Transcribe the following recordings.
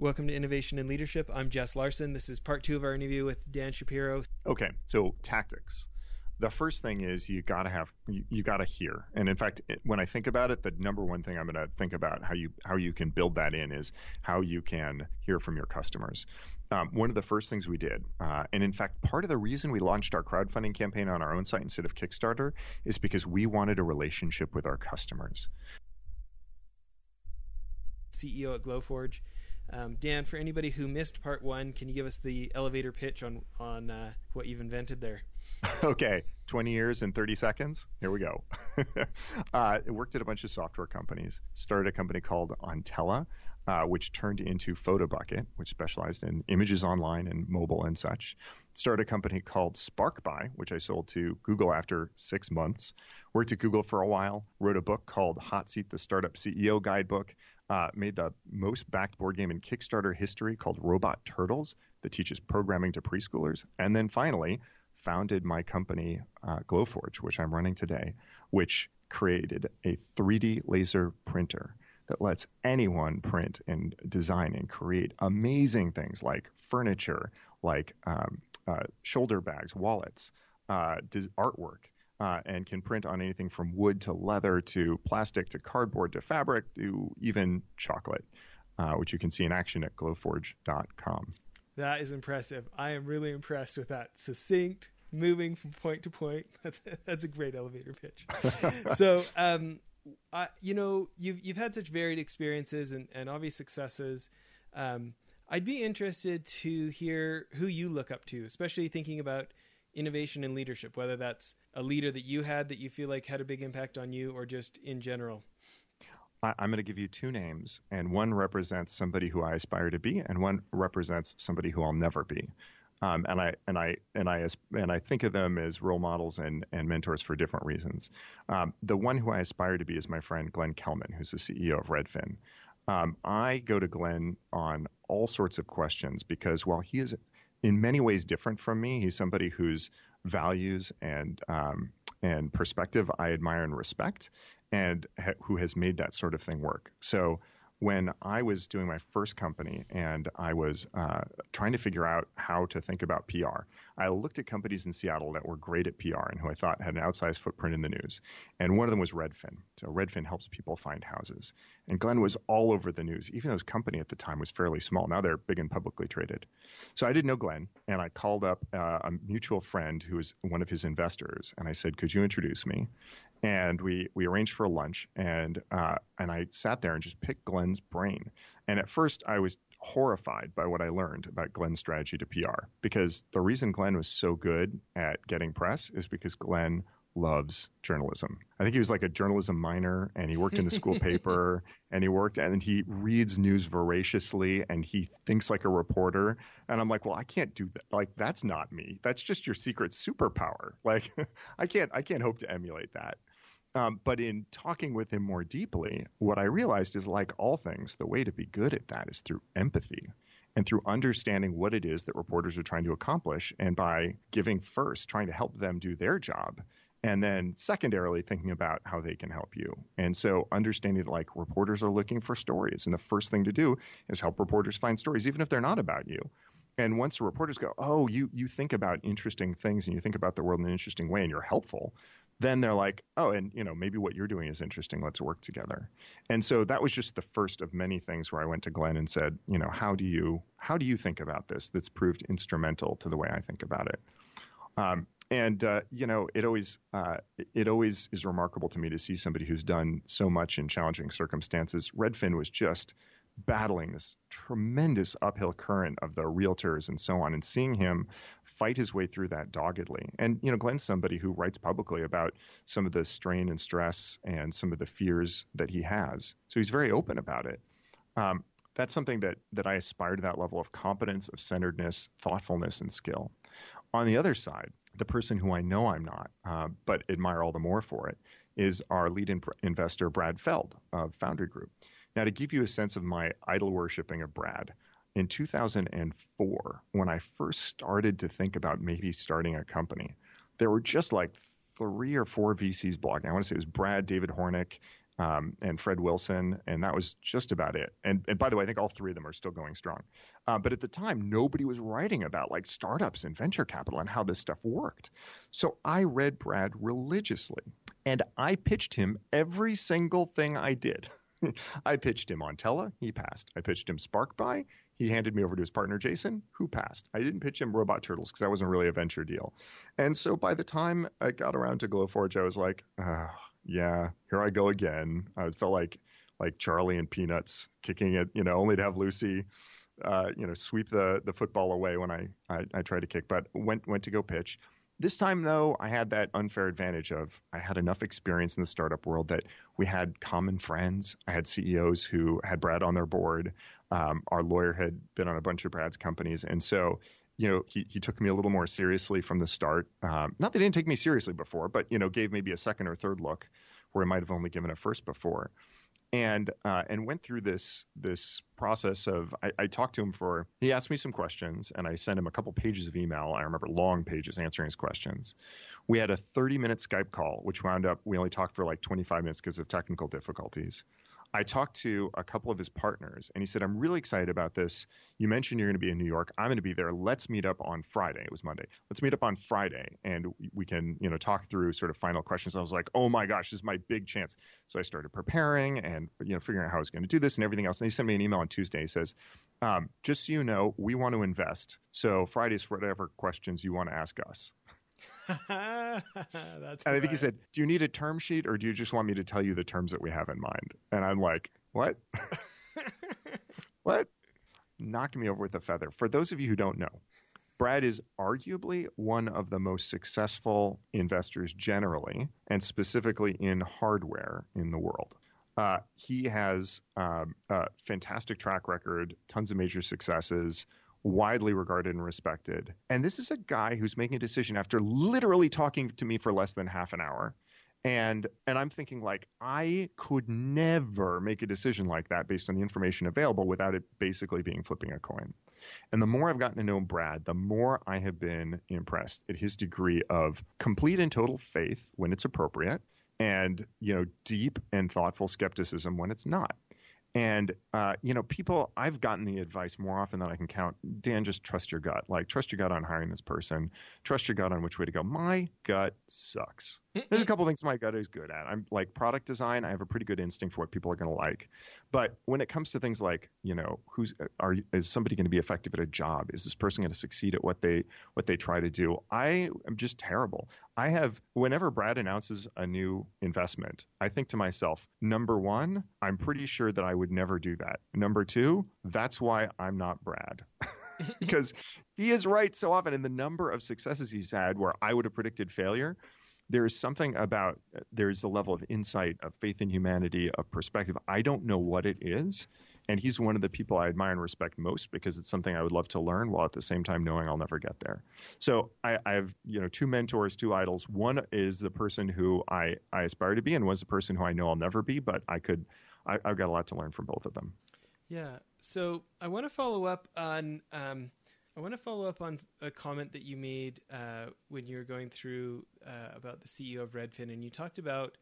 Welcome to Innovation and Leadership. I'm Jess Larson. This is part 2 of our interview with Dan Shapiro. Okay, so tactics. The first thing is you got to hear. And in fact, when I think about it, the number one thing I'm going to think about how you can build that in is how you can hear from your customers. One of the first things we did, and in fact, part of the reason we launched our crowdfunding campaign on our own site instead of Kickstarter is because we wanted a relationship with our customers. CEO at Glowforge. Dan, for anybody who missed part 1, can you give us the elevator pitch on what you've invented there? Okay, 20 years in 30 seconds. Here we go. I worked at a bunch of software companies, started a company called Ontella, which turned into PhotoBucket, which specialized in images online and mobile and such. Started a company called SparkBuy, which I sold to Google after 6 months. Worked at Google for a while, wrote a book called Hot Seat, the Startup CEO Guidebook, made the most backed board game in Kickstarter history called Robot Turtles that teaches programming to preschoolers. And then finally, founded my company, Glowforge, which I'm running today, which created a 3D laser printer that lets anyone print and design and create amazing things like furniture, like shoulder bags, wallets, artwork, and can print on anything from wood to leather to plastic to cardboard to fabric to even chocolate, which you can see in action at glowforge.com. That is impressive. I am really impressed with that. Succinct, moving from point to point. That's a great elevator pitch. So, you've had such varied experiences and obvious successes. I'd be interested to hear who you look up to, especially thinking about innovation and leadership, whether that's a leader that you had that you feel like had a big impact on you or just in general. I'm going to give you 2 names, and one represents somebody who I aspire to be, and one represents somebody who I'll never be. And I think of them as role models and mentors for different reasons. The one who I aspire to be is my friend Glenn Kelman, who's the CEO of Redfin. I go to Glenn on all sorts of questions because while he is in many ways different from me, he's somebody whose values and perspective I admire and respect, and who has made that sort of thing work. So when I was doing my first company and I was trying to figure out how to think about PR, I looked at companies in Seattle that were great at PR and who I thought had an outsized footprint in the news. And one of them was Redfin. So Redfin helps people find houses. And Glenn was all over the news, even though his company at the time was fairly small. Now they're big and publicly traded. So I didn't know Glenn, and I called up a mutual friend who was one of his investors, and I said, could you introduce me? And we arranged for a lunch, and I sat there and just picked Glenn's brain. And at first, I was horrified by what I learned about Glenn's strategy to PR, because the reason Glenn was so good at getting press is because Glenn loves journalism. I think he was like a journalism minor, and he worked in the school paper, and he reads news voraciously, and he thinks like a reporter. And I'm like, well, I can't do that. Like, that's not me. That's just your secret superpower. Like, I can't hope to emulate that. But in talking with him more deeply, what I realized is, like all things, the way to be good at that is through empathy and through understanding what it is that reporters are trying to accomplish, and by giving first, trying to help them do their job, and then secondarily thinking about how they can help you. And so understanding that, like, reporters are looking for stories, and the first thing to do is help reporters find stories, even if they're not about you. And once the reporters go, oh, you think about interesting things and you think about the world in an interesting way and you're helpful, then they're like, oh, and maybe what you're doing is interesting. Let's work together. And so that was just the first of many things where I went to Glenn and said, how do you think about this? That's proved instrumental to the way I think about it. It always is remarkable to me to see somebody who's done so much in challenging circumstances. Redfin was just battling this tremendous uphill current of the realtors and so on, and seeing him fight his way through that doggedly. And, Glenn's somebody who writes publicly about some of the strain and stress and some of the fears that he has. So he's very open about it. That's something that I aspire to, that level of competence, of centeredness, thoughtfulness, and skill. On the other side, the person who I know I'm not, but admire all the more for it, is our lead investor, Brad Feld of Foundry Group. Now, to give you a sense of my idol worshiping of Brad, in 2004, when I first started to think about maybe starting a company, there were just like 3 or 4 VCs blogging. I want to say it was Brad, David Hornick, and Fred Wilson, and that was just about it. And by the way, I think all three of them are still going strong. But at the time, nobody was writing about like startups and venture capital and how this stuff worked. So I read Brad religiously, and I pitched him every single thing I did. I pitched him on Tella, he passed. I pitched him SparkBuy. He handed me over to his partner, Jason, who passed. I didn't pitch him Robot Turtles because that wasn't really a venture deal. And so by the time I got around to Glowforge, I was like, yeah, here I go again. I felt like Charlie and Peanuts kicking it, only to have Lucy, sweep the football away when I tried to kick, but went to go pitch. This time, though, I had that unfair advantage of I had enough experience in the startup world that we had common friends. I had CEOs who had Brad on their board. Our lawyer had been on a bunch of Brad's companies. And so, he took me a little more seriously from the start. Not that he didn't take me seriously before, but, gave maybe a second or third look where I might have only given a first before. And went through this process of I talked to him he asked me some questions and I sent him a couple pages of email. I remember long pages answering his questions. We had a 30-minute Skype call, which wound up we only talked for like 25 minutes because of technical difficulties. I talked to a couple of his partners and he said, I'm really excited about this. You mentioned you're going to be in New York. I'm going to be there. Let's meet up on Friday. It was Monday. Let's meet up on Friday and we can, talk through sort of final questions. I was like, oh my gosh, this is my big chance. So I started preparing and, figuring out how I was going to do this and everything else. And he sent me an email on Tuesday. He says, just so you know, we want to invest. So Friday's for whatever questions you want to ask us. That's and I think he said, do you need a term sheet or do you just want me to tell you the terms that we have in mind? And I'm like, what? What? Knocked me over with a feather. For those of you who don't know, Brad is arguably one of the most successful investors generally, and specifically in hardware in the world. He has a fantastic track record, tons of major successes, widely regarded and respected. And this is a guy who's making a decision after literally talking to me for less than half an hour. And I'm thinking like, I could never make a decision like that based on the information available without it basically being flipping a coin. And the more I've gotten to know Brad, the more I have been impressed at his degree of complete and total faith when it's appropriate and, deep and thoughtful skepticism when it's not. And, people, I've gotten the advice more often than I can count. Dan, just trust your gut. Like, trust your gut on hiring this person. Trust your gut on which way to go. My gut sucks. There's a couple things my gut is good at. I'm like product design. I have a pretty good instinct for what people are going to like. But when it comes to things like, is somebody going to be effective at a job? Is this person going to succeed at what they try to do? I am just terrible. Whenever Brad announces a new investment, I think to myself, number one, I'm pretty sure that I would never do that. Number two, that's why I'm not Brad. Because he is right so often in the number of successes he's had where I would have predicted failure. There's something about, there's a level of insight, of faith in humanity, of perspective. I don't know what it is. And he's one of the people I admire and respect most because it's something I would love to learn while at the same time knowing I'll never get there. So I have, two mentors, two idols. One is the person who I aspire to be and was the person who I know I'll never be, but I've got a lot to learn from both of them. Yeah. So I want to follow up on a comment that you made when you were going through about the CEO of Redfin, and you talked about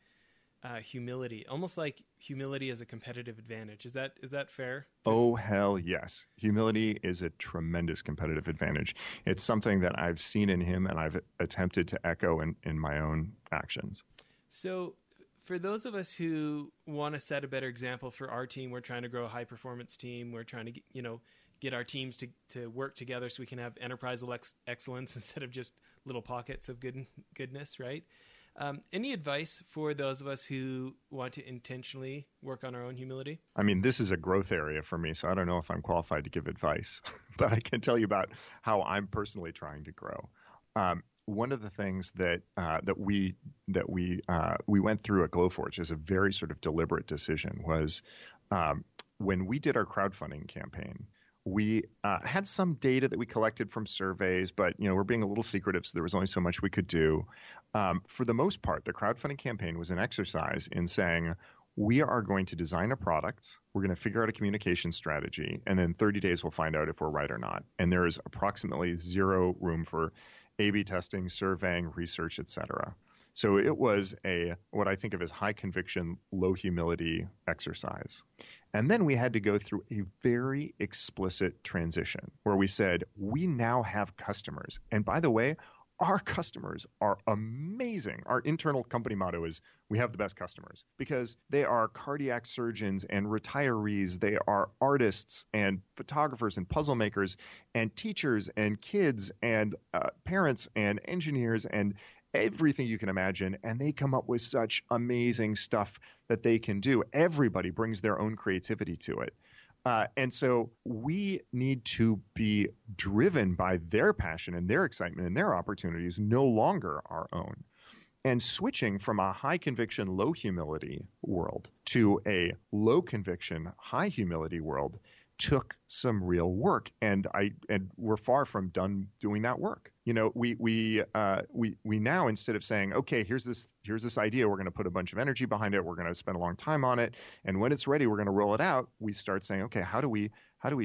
humility, almost like humility as a competitive advantage. Is that fair? Oh, hell yes. Humility is a tremendous competitive advantage. It's something that I've seen in him and I've attempted to echo in my own actions. So for those of us who want to set a better example for our team, we're trying to grow a high performance team. We're trying to get our teams to work together so we can have enterprise excellence instead of just little pockets of goodness, right? Any advice for those of us who want to intentionally work on our own humility? I mean, this is a growth area for me, so I don't know if I'm qualified to give advice, but I can tell you about how I'm personally trying to grow. One of the things that we went through at Glowforge as a very sort of deliberate decision was when we did our crowdfunding campaign. We had some data that we collected from surveys, but we're being a little secretive, so there was only so much we could do. For the most part, the crowdfunding campaign was an exercise in saying we are going to design a product, we're going to figure out a communication strategy, and then 30 days we'll find out if we're right or not. And there is approximately zero room for A/B testing, surveying, research, etc. So it was what I think of as high conviction, low humility exercise. And then we had to go through a very explicit transition where we said, we now have customers. And by the way, our customers are amazing. Our internal company motto is we have the best customers because they are cardiac surgeons and retirees. They are artists and photographers and puzzle makers and teachers and kids and parents and engineers and everything you can imagine. And they come up with such amazing stuff that they can do. Everybody brings their own creativity to it. And so we need to be driven by their passion and their excitement and their opportunities, no longer our own. And switching from a high conviction, low humility world to a low conviction, high humility world took some real work. And we're far from done doing that work. You know, we now, instead of saying, okay, here's this idea, we're going to put a bunch of energy behind it, we're going to spend a long time on it, and when it's ready, we're going to roll it out. We start saying, okay, how do we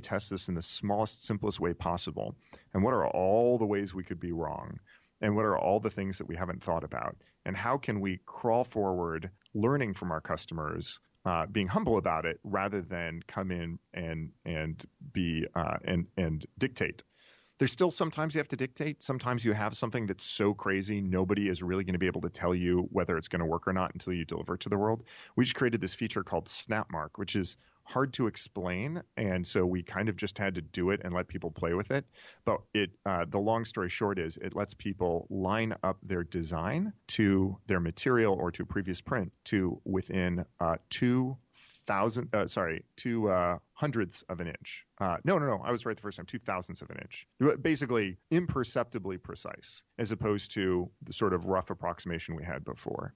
test this in the smallest, simplest way possible? And what are all the ways we could be wrong? And what are all the things that we haven't thought about? And how can we crawl forward, learning from our customers, being humble about it, rather than come in and be and dictate? There's still sometimes you have to dictate. Sometimes you have something that's so crazy, nobody is really going to be able to tell you whether it's going to work or not until you deliver it to the world. We just created this feature called SnapMark, which is hard to explain. And so we kind of just had to do it and let people play with it. But the long story short is it lets people line up their design to their material or to previous print to within two hundredths of an inch. No, I was right the first time, 2/1000ths of an inch. Basically imperceptibly precise, as opposed to the sort of rough approximation we had before.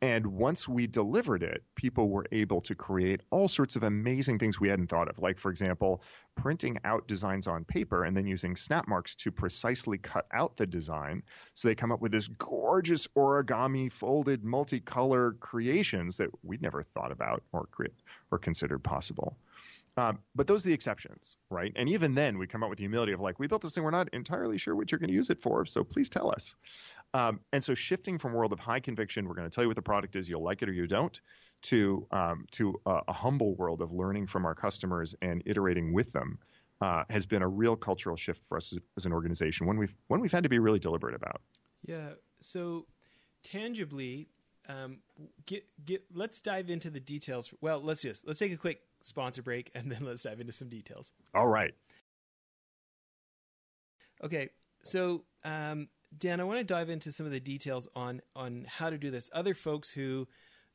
And once we delivered it, people were able to create all sorts of amazing things we hadn't thought of. Like, for example, printing out designs on paper and then using snap marks to precisely cut out the design. So they come up with this gorgeous origami folded multicolor creations that we'd never thought about or considered possible. But those are the exceptions, right? And even then, we come up with the humility of like, we built this thing, we're not entirely sure what you're going to use it for, so please tell us. And so shifting from a world of high conviction, we're going to tell you what the product is, you'll like it or you don't, to a humble world of learning from our customers and iterating with them has been a real cultural shift for us as an organization, one we've had to be really deliberate about. Yeah. So tangibly, let's dive into the details. Well, let's take a quick sponsor break and then let's dive into some details. All right. Okay. So, Dan, I want to dive into some of the details on how to do this. Other folks who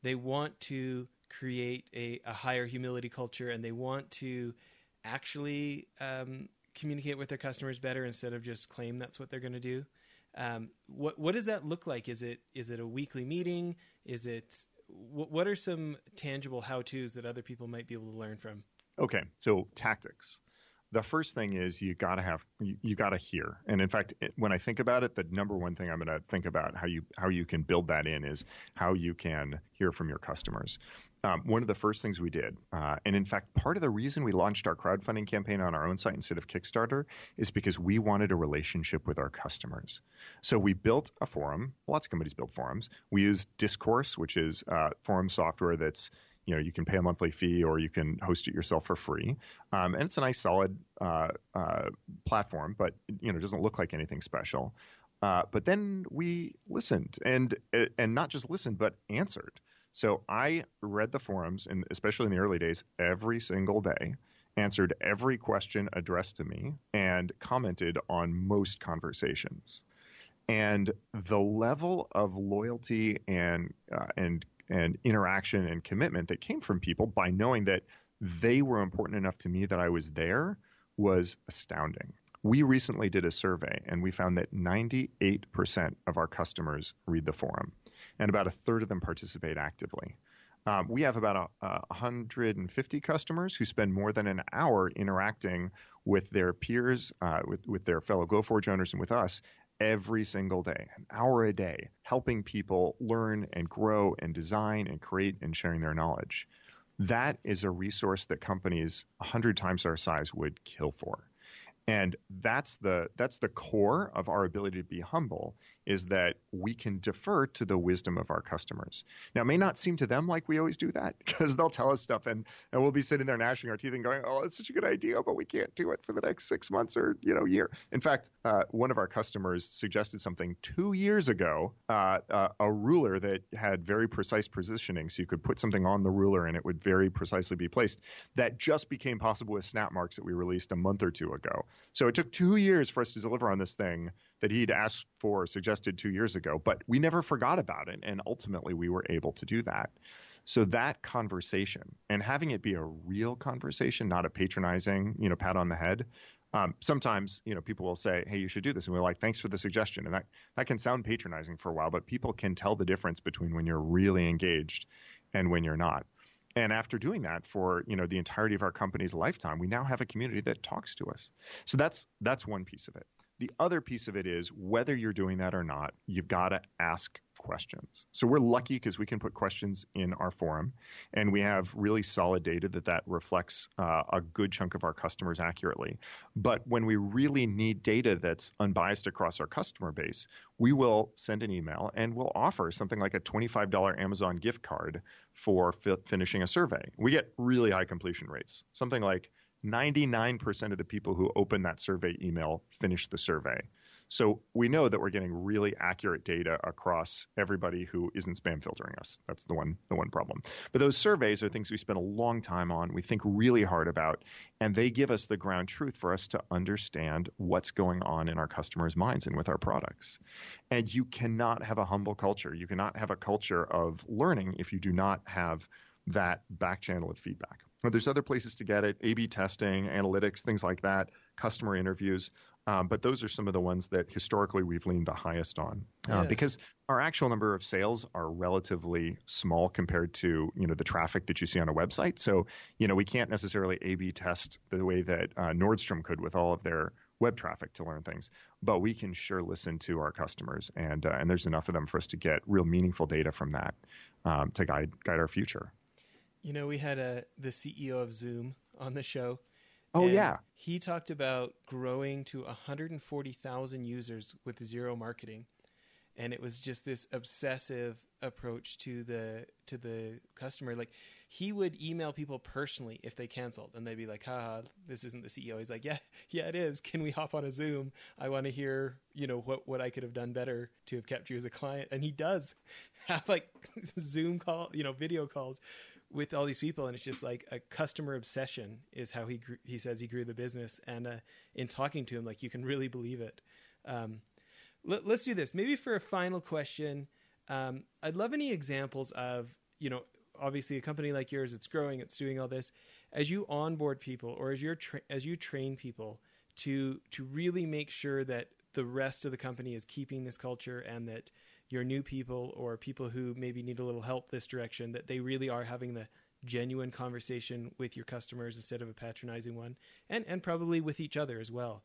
they want to create a higher humility culture and they want to actually communicate with their customers better instead of just claim that's what they're going to do. What does that look like? Is it a weekly meeting? What are some tangible how-tos that other people might be able to learn from? Okay, so tactics. The first thing is you got to hear. And in fact, when I think about it, the number one thing I'm going to think about how you can build that in is how you can hear from your customers. One of the first things we did, and in fact, part of the reason we launched our crowdfunding campaign on our own site instead of Kickstarter is because we wanted a relationship with our customers. So we built a forum. Lots of companies build forums. We used Discourse, which is forum software that's, you can pay a monthly fee or you can host it yourself for free. And it's a nice, solid platform, but it doesn't look like anything special. But then we listened and not just listened, but answered. So I read the forums, and especially in the early days, every single day, answered every question addressed to me, and commented on most conversations. And the level of loyalty and interaction and commitment that came from people by knowing that they were important enough to me that I was there was astounding. We recently did a survey, and we found that 98% of our customers read the forum, and about a third of them participate actively. We have about 150 customers who spend more than an hour interacting with their peers, with their fellow Glowforge owners, and with us every single day, an hour a day, helping people learn and grow and design and create and sharing their knowledge. That is a resource that companies 100 times our size would kill for. And that's the core of our ability to be humble, is that we can defer to the wisdom of our customers. Now, it may not seem to them like we always do that, because they'll tell us stuff and we'll be sitting there gnashing our teeth and going, oh, it's such a good idea, but we can't do it for the next 6 months or year. In fact, one of our customers suggested something 2 years ago, a ruler that had very precise positioning, so you could put something on the ruler and it would very precisely be placed. That just became possible with snap marks that we released a month or two ago. So it took 2 years for us to deliver on this thing that he'd asked for, suggested 2 years ago, but we never forgot about it. And ultimately we were able to do that. So that conversation, and having it be a real conversation, not a patronizing, pat on the head. Sometimes, people will say, hey, you should do this. And we're like, thanks for the suggestion. And that can sound patronizing for a while, but people can tell the difference between when you're really engaged and when you're not. And after doing that for, the entirety of our company's lifetime, we now have a community that talks to us. So that's one piece of it. The other piece of it is, whether you're doing that or not, you've got to ask questions. So we're lucky because we can put questions in our forum, and we have really solid data that reflects a good chunk of our customers accurately. But when we really need data that's unbiased across our customer base, we will send an email and we'll offer something like a $25 Amazon gift card for finishing a survey. We get really high completion rates, something like 99% of the people who open that survey email finish the survey. So we know that we're getting really accurate data across everybody who isn't spam filtering us. That's the one problem. But those surveys are things we spend a long time on, we think really hard about, and they give us the ground truth for us to understand what's going on in our customers' minds and with our products. And you cannot have a humble culture. You cannot have a culture of learning if you do not have that back channel of feedback. Now, there's other places to get it: A/B testing, analytics, things like that, customer interviews. But those are some of the ones that historically we've leaned the highest on, because our actual number of sales are relatively small compared to the traffic that you see on a website. So we can't necessarily A/B test the way that Nordstrom could with all of their web traffic to learn things, but we can sure listen to our customers, and there's enough of them for us to get real meaningful data from that to guide our future. We had the CEO of Zoom on the show. Oh, yeah. He talked about growing to 140,000 users with zero marketing. And it was just this obsessive approach to the customer. Like, he would email people personally if they canceled, and they'd be like, haha, this isn't the CEO. He's like, yeah, it is. Can we hop on a Zoom? I want to hear, what I could have done better to have kept you as a client. And he does have like Zoom call, video calls with all these people, and it's just like a customer obsession is how he says he grew the business. And in talking to him, like, you can really believe it. Let's do this. Maybe for a final question, I'd love any examples of, obviously a company like yours, it's growing, it's doing all this. As you onboard people, or as you train people to really make sure that the rest of the company is keeping this culture, and that your new people or people who maybe need a little help this direction, that they really are having the genuine conversation with your customers instead of a patronizing one, and probably with each other as well.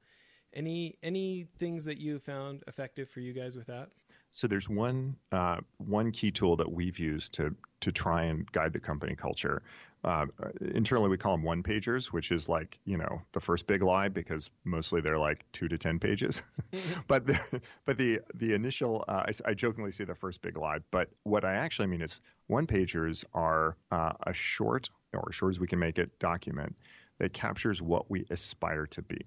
Any things that you found effective for you guys with that? So there's one key tool that we've used to try and guide the company culture. Internally, we call them one-pagers, which is like, the first big lie, because mostly they're like 2 to 10 pages. But the initial, I jokingly say the first big lie, but what I actually mean is one-pagers are a short, or as short as we can make it, document that captures what we aspire to be.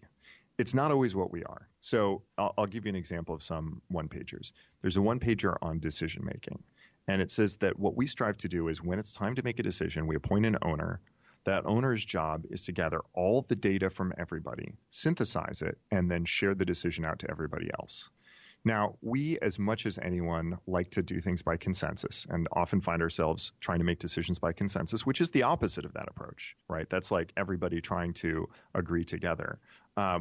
It's not always what we are. So I'll give you an example of some one-pagers. There's a one-pager on decision-making. And it says that what we strive to do is, when it's time to make a decision, we appoint an owner. That owner's job is to gather all the data from everybody, synthesize it, and then share the decision out to everybody else. Now, we, as much as anyone, like to do things by consensus, and often find ourselves trying to make decisions by consensus, which is the opposite of that approach, right? That's like everybody trying to agree together.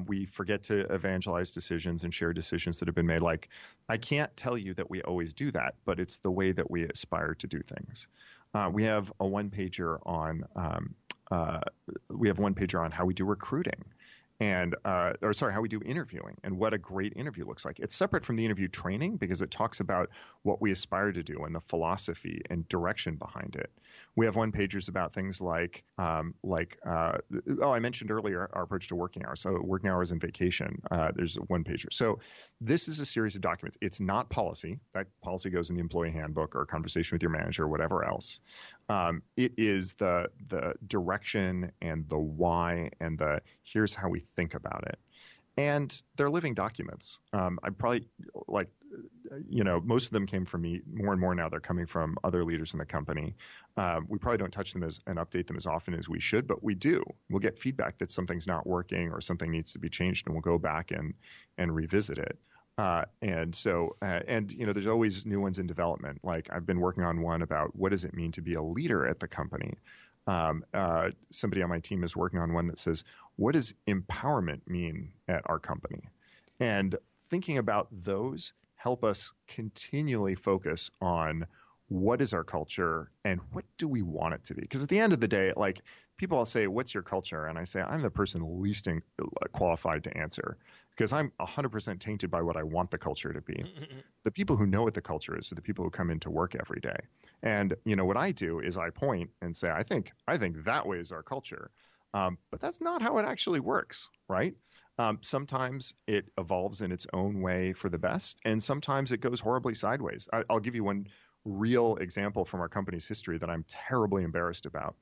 We forget to evangelize decisions and share decisions that have been made. Like, I can't tell you that we always do that, but it's the way that we aspire to do things. We have a one-pager on how we do recruiting. and how we do interviewing and what a great interview looks like. It's separate from the interview training because it talks about what we aspire to do and the philosophy and direction behind it. We have one pagers about things like I mentioned earlier our approach to working hours. So working hours and vacation. There's one pager. So this is a series of documents. It's not policy. That policy goes in the employee handbook or a conversation with your manager or whatever else. It is the direction and the why and the here's how we think about it. And they're living documents. I probably most of them came from me. More and more now they're coming from other leaders in the company. We probably don't touch them and update them as often as we should, but we do. We'll get feedback that something's not working or something needs to be changed, and we'll go back and revisit it. There's always new ones in development. Like I've been working on one about what does it mean to be a leader at the company. Somebody on my team is working on one that says, what does empowerment mean at our company? And thinking about those help us continually focus on what is our culture and what do we want it to be? Because at the end of the day, like people will say, what's your culture? And I say, I'm the person least qualified to answer because I'm 100% tainted by what I want the culture to be. The people who know what the culture is are the people who come into work every day. And, what I do is I point and say, I think that way is our culture. But that's not how it actually works, right? Sometimes it evolves in its own way for the best, and sometimes it goes horribly sideways. I'll give you one real example from our company's history that I'm terribly embarrassed about.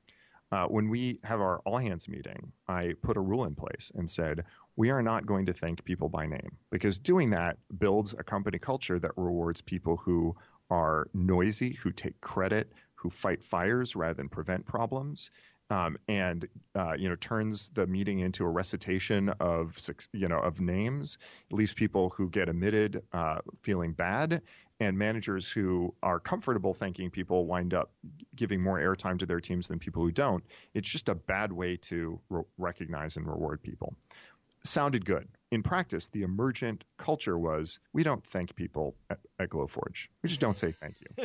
When we have our all-hands meeting, I put a rule in place and said, we are not going to thank people by name because doing that builds a company culture that rewards people who are noisy, who take credit, who fight fires rather than prevent problems. Turns the meeting into a recitation of names, leaves people who get omitted feeling bad, and managers who are comfortable thanking people wind up giving more airtime to their teams than people who don't. It's just a bad way to recognize and reward people. Sounded good. In practice, the emergent culture was we don't thank people at Glowforge. We just don't say thank you.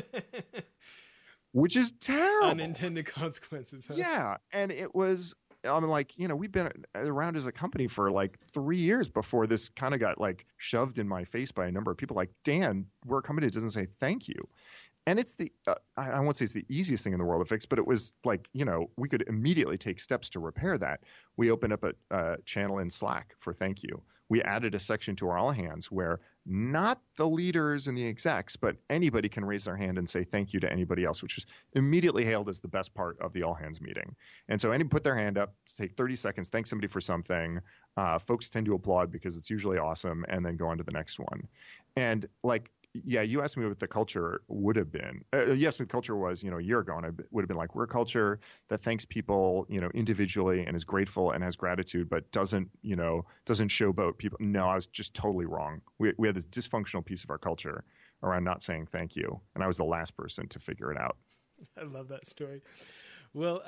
Which is terrible. Unintended consequences. Huh? Yeah. And it was, we've been around as a company for like 3 years before this kind of got like shoved in my face by a number of people like, Dan, we're a company that doesn't say thank you. And it's I won't say it's the easiest thing in the world to fix, but it was like, we could immediately take steps to repair that. We opened up a channel in Slack for thank you. We added a section to our all hands where not the leaders and the execs, but anybody can raise their hand and say thank you to anybody else, which was immediately hailed as the best part of the all hands meeting. And so anybody put their hand up, take 30 seconds, thank somebody for something. Folks tend to applaud because it's usually awesome and then go on to the next one. And yeah, you asked me what the culture would have been. You asked me what the culture was, a year ago, and I would have been like, we're a culture that thanks people, individually and is grateful and has gratitude, but doesn't showboat people. No, I was just totally wrong. We had this dysfunctional piece of our culture around not saying thank you, and I was the last person to figure it out. I love that story. Well,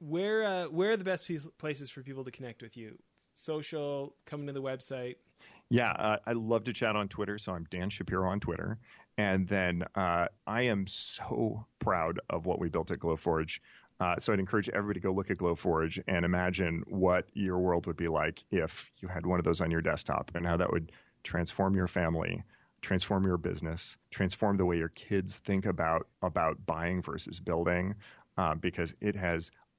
where are the best places for people to connect with you? Social, coming to the website? Yeah, I love to chat on Twitter, so I'm Dan Shapiro on Twitter. And then I am so proud of what we built at Glowforge. So I'd encourage everybody to go look at Glowforge and imagine what your world would be like if you had one of those on your desktop and how that would transform your family, transform your business, transform the way your kids think about buying versus building, because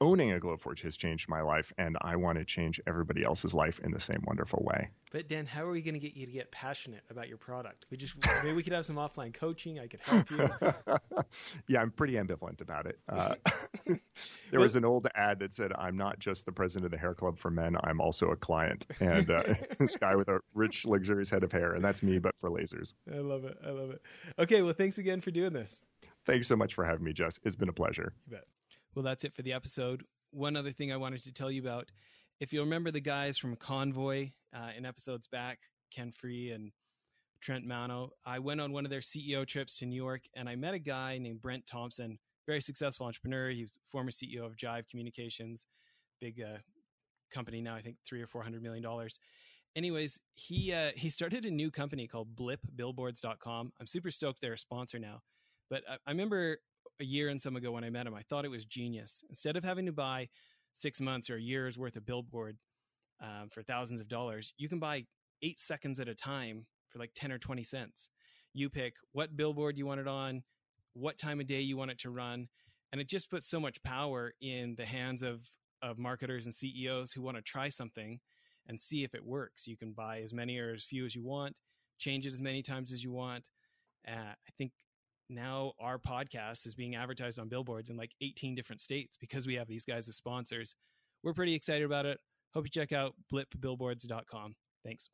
owning a Glowforge has changed my life, and I want to change everybody else's life in the same wonderful way. But Dan, how are we going to get you to get passionate about your product? Maybe we could have some offline coaching. I could help you. Yeah, I'm pretty ambivalent about it. There was an old ad that said, "I'm not just the president of the hair club for men. I'm also a client." And this guy with a rich, luxurious head of hair, and that's me, but for lasers. I love it. Okay, well, thanks again for doing this. Thanks so much for having me, Jess. It's been a pleasure. You bet. Well, that's it for the episode. One other thing I wanted to tell you about, if you'll remember the guys from Convoy in episodes back, Ken Free and Trent Mano, I went on one of their CEO trips to New York, and I met a guy named Brent Thompson, very successful entrepreneur. He was former CEO of Jive Communications, big company now, I think $300 or $400 million. Anyways, he started a new company called blipbillboards.com. I'm super stoked they're a sponsor now. But I remember a year and some ago when I met him, I thought it was genius. Instead of having to buy 6 months or a year's worth of billboard for thousands of dollars. You can buy 8 seconds at a time for like 10 or 20 cents. You pick what billboard you want it on, what time of day you want it to run. And it just puts so much power in the hands of marketers and CEOs who want to try something and see if it works. You can buy as many or as few as you want, change it as many times as you want. I think now our podcast is being advertised on billboards in like 18 different states because we have these guys as sponsors. We're pretty excited about it. Hope you check out blipbillboards.com. Thanks.